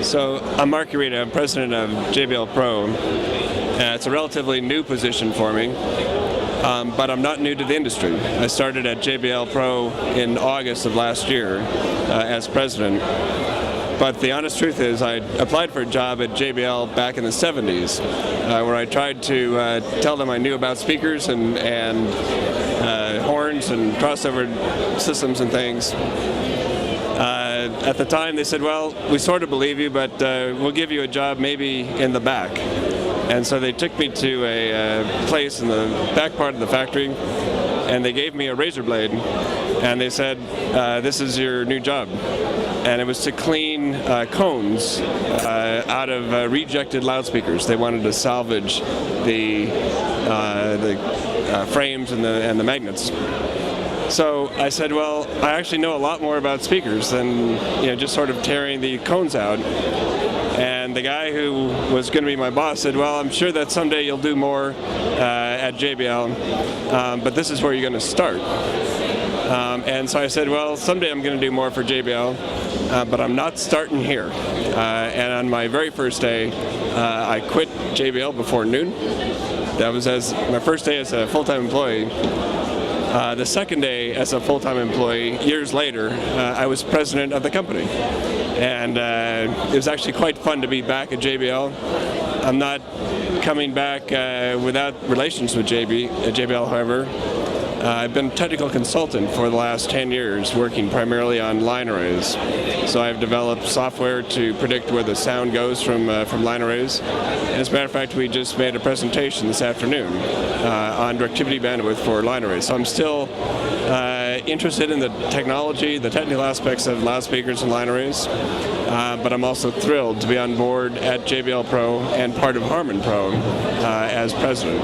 So I'm Mark Ureda, I'm president of JBL Pro. It's a relatively new position for me, but I'm not new to the industry. I started at JBL Pro in August of last year as president. But the honest truth is I applied for a job at JBL back in the 70s, where I tried to tell them I knew about speakers and horns and crossover systems and things. At the time they said, well, we sort of believe you, but we'll give you a job maybe in the back. And so they took me to a place in the back part of the factory, and they gave me a razor blade, and they said, this is your new job. And it was to clean cones out of rejected loudspeakers. They wanted to salvage the frames and the magnets. So I said, well, I actually know a lot more about speakers than just sort of tearing the cones out. And the guy who was going to be my boss said, well, I'm sure that someday you'll do more at JBL, but this is where you're going to start. And so I said, well, someday I'm going to do more for JBL, but I'm not starting here. And on my very first day, I quit JBL before noon. That was my first day as a full-time employee. The second day as a full-time employee, years later, I was president of the company. And it was actually quite fun to be back at JBL. I'm not coming back without relations with JBL, however. I've been a technical consultant for the last 10 years, working primarily on line arrays. So I've developed software to predict where the sound goes from line arrays. And as a matter of fact, we just made a presentation this afternoon on directivity bandwidth for line arrays. So I'm still interested in the technology, the technical aspects of loudspeakers and line arrays, but I'm also thrilled to be on board at JBL Pro and part of Harman Pro as president.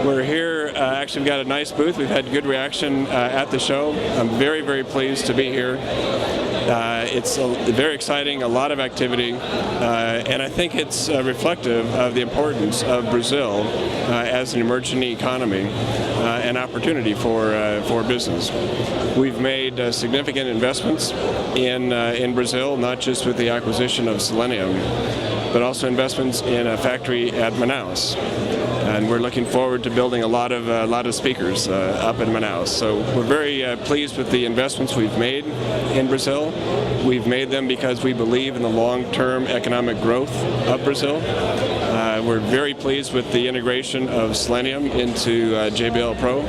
We're here, actually we've got a nice booth. We've had good reaction at the show. I'm very, very pleased to be here. It's very exciting, a lot of activity, and I think it's reflective of the importance of Brazil as an emerging economy and opportunity for business. We've made significant investments in Brazil, not just with the acquisition of Selenium, but also investments in a factory at Manaus. And we're looking forward to building a lot of speakers up in Manaus. So we're very pleased with the investments we've made in Brazil. We've made them because we believe in the long-term economic growth of Brazil. We're very pleased with the integration of Selenium into JBL Pro.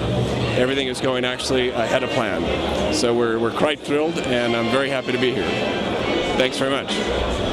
Everything is going actually ahead of plan. So we're quite thrilled, and I'm very happy to be here. Thanks very much.